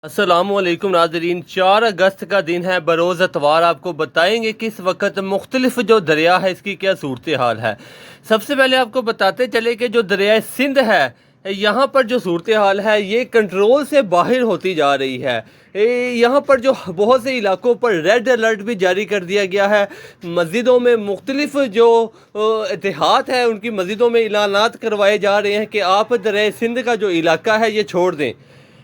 السلام علیکم ناظرین، 4 اگست کا دن ہے، بروز اتوار آپ کو بتائیں گے کہ اس وقت مختلف جو دریا ہے اس کی کیا صورتحال ہے۔ سب سے پہلے آپ کو بتاتے چلے کہ جو دریائے سندھ ہے یہاں پر جو صورتحال ہے یہ کنٹرول سے باہر ہوتی جا رہی ہے۔ یہاں پر جو بہت سے علاقوں پر ریڈ الرٹ بھی جاری کر دیا گیا ہے۔ مسجدوں میں مختلف جو اتحاد ہے ان کی مسجدوں میں اعلانات کروائے جا رہے ہیں کہ آپ دریائے سندھ کا جو علاقہ ہے یہ چھوڑ دیں۔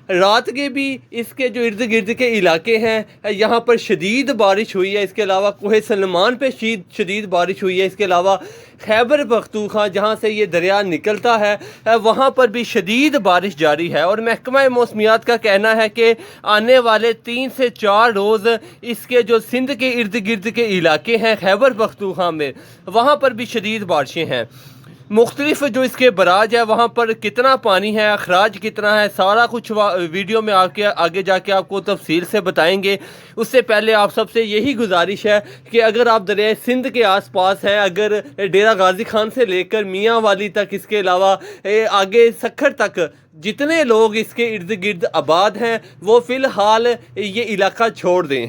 رات کے بھی اس کے جو ارد گرد کے علاقے ہیں یہاں پر شدید بارش ہوئی ہے۔ اس کے علاوہ کوہ سلمان پہ شدید بارش ہوئی ہے۔ اس کے علاوہ خیبر پختونخوا جہاں سے یہ دریا نکلتا ہے وہاں پر بھی شدید بارش جاری ہے، اور محکمہ موسمیات کا کہنا ہے کہ آنے والے 3 سے 4 روز اس کے جو سندھ کے ارد گرد کے علاقے ہیں خیبر پختونخوا میں وہاں پر بھی شدید بارشیں ہیں۔ مختلف جو اس کے براج ہے وہاں پر کتنا پانی ہے، اخراج کتنا ہے، سارا کچھ ویڈیو میں آگے جا کے آپ کو تفصیل سے بتائیں گے۔ اس سے پہلے آپ سب سے یہی گزارش ہے کہ اگر آپ دریائے سندھ کے آس پاس ہیں، اگر ڈیرہ غازی خان سے لے کر میاں والی تک، اس کے علاوہ آگے سکھر تک جتنے لوگ اس کے ارد گرد آباد ہیں وہ فی الحال یہ علاقہ چھوڑ دیں۔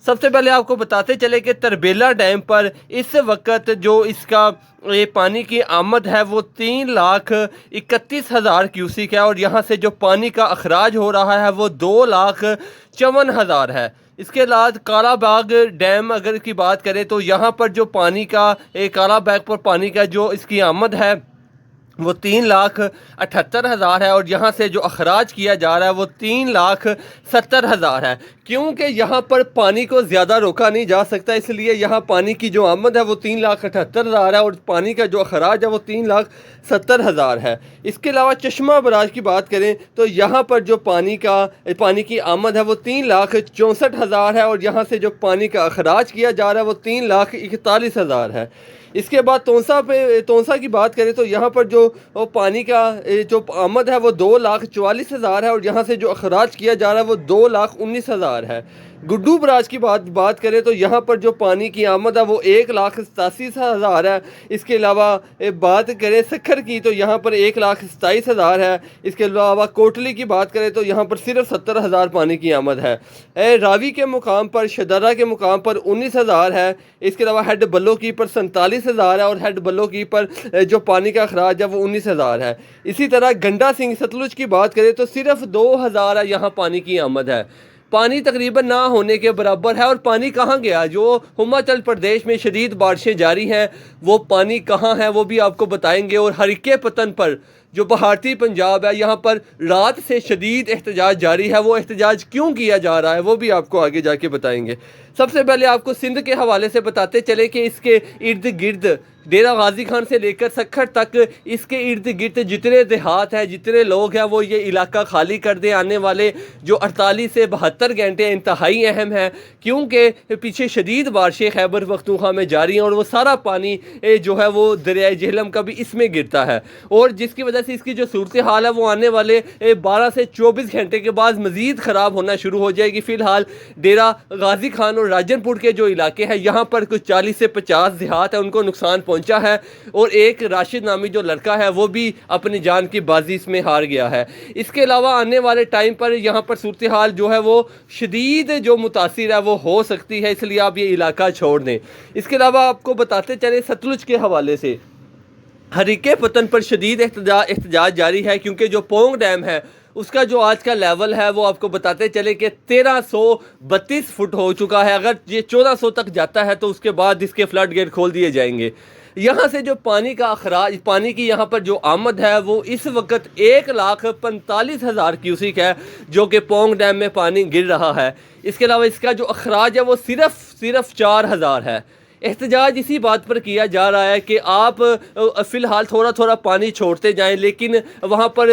سب سے پہلے آپ کو بتاتے چلے کہ تربیلا ڈیم پر اس وقت جو اس کا پانی کی آمد ہے وہ 3,31,000 کیوسک ہے، اور یہاں سے جو پانی کا اخراج ہو رہا ہے وہ 2,54,000 ہے۔ اس کے بعد کالا باغ ڈیم اگر کی بات کریں تو یہاں پر جو پانی کا کالا باغ پر پانی کا جو اس کی آمد ہے وہ 3,78,000 ہے، اور یہاں سے جو اخراج کیا جا رہا ہے وہ 3,70,000 ہے۔ کیونکہ یہاں پر پانی کو زیادہ روکا نہیں جا سکتا، اس لیے یہاں پانی کی جو آمد ہے وہ 3,78,000 ہے، اور پانی کا جو اخراج ہے وہ 3,70,000 ہے۔ اس کے علاوہ چشمہ براج کی بات کریں تو یہاں پر جو پانی کی آمد ہے وہ 3,64,000 ہے، اور یہاں سے جو پانی کا اخراج کیا جا رہا ہے وہ 3,41,000 ہے۔ اس کے بعد تونسا کی بات کریں تو یہاں پر جو پانی کا جو آمد ہے وہ 2,44,000 ہے، اور یہاں سے جو اخراج کیا جا رہا ہے وہ 2,19,000 ہے۔ گڈو براج کی بات کریں تو یہاں پر جو پانی کی آمد ہے وہ 1,87,000 ہے۔ اس کے علاوہ بات کریں سکھر کی تو یہاں پر 1,27,000 ہے۔ اس کے علاوہ کوٹلی کی بات کریں تو یہاں پر صرف 70,000 پانی کی آمد ہے۔ راوی کے مقام پر، شدرہ کے مقام پر 19,000 ہے۔ اس کے علاوہ ہیڈ بلو کی پر 47,000 ہے، اور ہیڈ بلو کی پر جو پانی کا اخراج ہے وہ 19,000 ہے۔ اسی طرح گنڈا سنگھ ستلج کی بات کریں تو صرف 2,000 ہے یہاں پانی کی آمد ہے۔ پانی تقریباً نہ ہونے کے برابر ہے، اور پانی کہاں گیا؟ جو ہماچل پردیش میں شدید بارشیں جاری ہیں وہ پانی کہاں ہے وہ بھی آپ کو بتائیں گے۔ اور ہریکے پتن پر جو بھارتی پنجاب ہے یہاں پر رات سے شدید احتجاج جاری ہے، وہ احتجاج کیوں کیا جا رہا ہے وہ بھی آپ کو آگے جا کے بتائیں گے۔ سب سے پہلے آپ کو سندھ کے حوالے سے بتاتے چلے کہ اس کے ارد گرد ڈیرہ غازی خان سے لے کر سکھر تک اس کے ارد گرد جتنے دیہات ہیں، جتنے لوگ ہیں وہ یہ علاقہ خالی کر دیں۔ آنے والے جو 48 سے 72 گھنٹے انتہائی اہم ہیں، کیونکہ پیچھے شدید بارشیں خیبر پختونخوا میں جاری ہیں، اور وہ سارا پانی جو ہے وہ دریائے جہلم کا بھی اس میں گرتا ہے، اور جس کی وجہ سے اس کی جو صورتحال ہے وہ آنے والے 12 سے 24 گھنٹے کے بعد مزید خراب ہونا شروع ہو جائے گی۔ فی الحال ڈیرہ غازی خان اور راجن پور کے جو علاقے ہیں یہاں پر کچھ 40 سے 50 دیہات ہیں، ان کو نقصان پہنچا ہے، اور ایک راشد نامی جو لڑکا ہے وہ بھی اپنی جان کی بازی اس میں ہار گیا ہے۔ اس کے علاوہ آنے والے ٹائم پر یہاں پر صورتحال جو ہے وہ شدید جو متاثر ہے وہ ہو سکتی ہے، اس لیے آپ یہ علاقہ چھوڑ دیں۔ اس کے علاوہ آپ کو بتاتے چلیں ستلج کے حوالے سے ہریکے پتن پر شدید احتجاج جاری ہے، کیونکہ جو پونگ ڈیم ہے اس کا جو آج کا لیول ہے وہ آپ کو بتاتے چلے کہ 1,332 فٹ ہو چکا ہے۔ اگر یہ 1,400 تک جاتا ہے تو اس کے بعد اس کے فلڈ گیٹ کھول دیے جائیں گے۔ یہاں سے جو پانی کا اخراج، پانی کی یہاں پر جو آمد ہے وہ اس وقت 1,45,000 کیوسک ہے، جو کہ پونگ ڈیم میں پانی گر رہا ہے۔ اس کے علاوہ اس کا جو اخراج ہے وہ صرف 4,000 ہے۔ احتجاج اسی بات پر کیا جا رہا ہے کہ آپ فی الحال تھوڑا تھوڑا پانی چھوڑتے جائیں، لیکن وہاں پر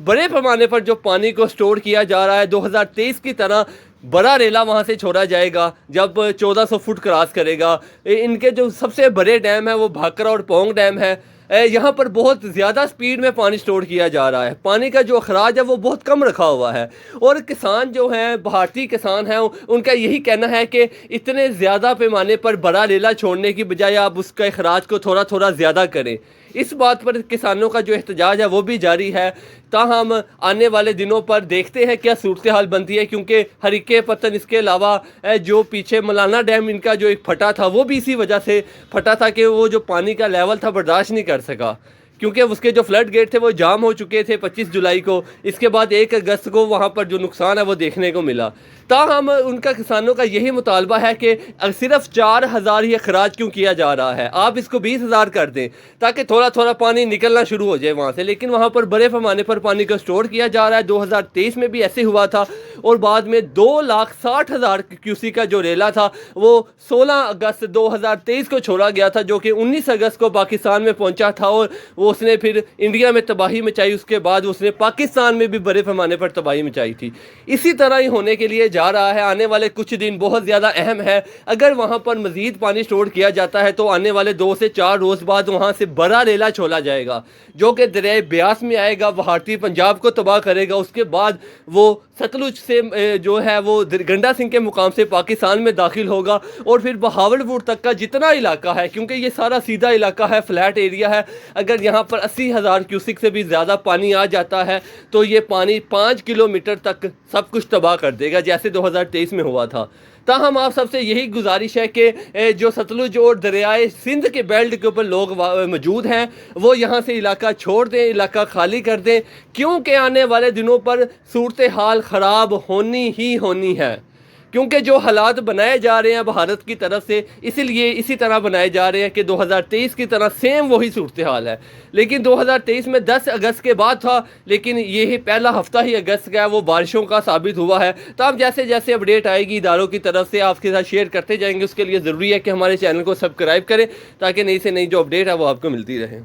بڑے پیمانے پر جو پانی کو سٹور کیا جا رہا ہے 2023 کی طرح بڑا ریلا وہاں سے چھوڑا جائے گا جب 1,400 فٹ کراس کرے گا۔ ان کے جو سب سے بڑے ڈیم ہیں وہ بھاکرا اور پونگ ڈیم ہے۔ یہاں پر بہت زیادہ سپیڈ میں پانی سٹور کیا جا رہا ہے، پانی کا جو اخراج ہے وہ بہت کم رکھا ہوا ہے، اور کسان جو ہیں، بھارتی کسان ہیں، ان کا یہی کہنا ہے کہ اتنے زیادہ پیمانے پر بڑا ریلا چھوڑنے کی بجائے آپ اس کا اخراج کو تھوڑا تھوڑا زیادہ کریں۔ اس بات پر کسانوں کا جو احتجاج ہے وہ بھی جاری ہے۔ تاہم آنے والے دنوں پر دیکھتے ہیں کیا صورتحال بنتی ہے، کیونکہ ہریکے پتن اس کے علاوہ جو پیچھے مولانا ڈیم ان کا جو ایک پھٹا تھا وہ بھی اسی وجہ سے پھٹا تھا کہ وہ جو پانی کا لیول تھا برداشت نہیں کر سکا، کیونکہ اس کے جو فلڈ گیٹ تھے وہ جام ہو چکے تھے 25 جولائی کو۔ اس کے بعد 1 اگست کو وہاں پر جو نقصان ہے وہ دیکھنے کو ملا۔ تاہم ان کا کسانوں کا یہی مطالبہ ہے کہ صرف 4000 ہی اخراج کیوں کیا جا رہا ہے، آپ اس کو 20,000 کر دیں تاکہ تھوڑا تھوڑا پانی نکلنا شروع ہو جائے وہاں سے، لیکن وہاں پر بڑے پیمانے پر پانی کو سٹور کیا جا رہا ہے۔ 2023 میں بھی ایسے ہوا تھا، اور بعد میں 2,60,000 کیوسی کا جو ریلا تھا وہ 16 اگست 2023 کو چھوڑا گیا تھا، جو کہ 19 اگست کو پاکستان میں پہنچا تھا، اور وہ اس نے پھر انڈیا میں تباہی مچائی، اس کے بعد اس نے پاکستان میں بھی بڑے پیمانے پر تباہی مچائی تھی۔ اسی طرح ہی ہونے کے لیے جا رہا ہے، آنے والے کچھ دن بہت زیادہ اہم ہے۔ اگر وہاں پر مزید پانی سٹور کیا جاتا ہے تو آنے والے 2 سے 4 روز بعد وہاں سے بڑا ریلا چھوڑا جائے گا، جو کہ دریائے بیاس میں آئے گا، بھارتی پنجاب کو تباہ کرے گا۔ اس کے بعد وہ ستلج سے جو ہے وہ گنڈا سنگھ کے مقام سے پاکستان میں داخل ہوگا، اور پھر بہاول پور تک کا جتنا علاقہ ہے، کیونکہ یہ سارا سیدھا علاقہ ہے، فلیٹ ایریا ہے، اگر یہاں پر 80,000 کیوسک سے بھی زیادہ پانی آ جاتا ہے تو یہ پانی 5 کلومیٹر تک سب کچھ تباہ کر دے گا، جیسے 2023 میں ہوا تھا۔ تاہم آپ سب سے یہی گزارش ہے کہ جو ستلج اور دریائے سندھ کے بیلٹ کے اوپر لوگ موجود ہیں وہ یہاں سے علاقہ چھوڑ دیں، علاقہ خالی کر دیں، کیونکہ آنے والے دنوں پر صورتحال خراب ہونی ہی ہونی ہے، کیونکہ جو حالات بنائے جا رہے ہیں بھارت کی طرف سے اسی لیے اسی طرح بنائے جا رہے ہیں کہ 2023 کی طرح سیم وہی صورتحال ہے۔ لیکن 2023 میں 10 اگست کے بعد تھا، لیکن یہ پہلا ہفتہ ہی اگست کا ہے وہ بارشوں کا ثابت ہوا ہے۔ تو آپ جیسے جیسے اپڈیٹ آئے گی اداروں کی طرف سے آپ کے ساتھ شیئر کرتے جائیں گے۔ اس کے لیے ضروری ہے کہ ہمارے چینل کو سبسکرائب کریں تاکہ نئی سے نئی جو اپڈیٹ ہے وہ آپ کو ملتی رہے۔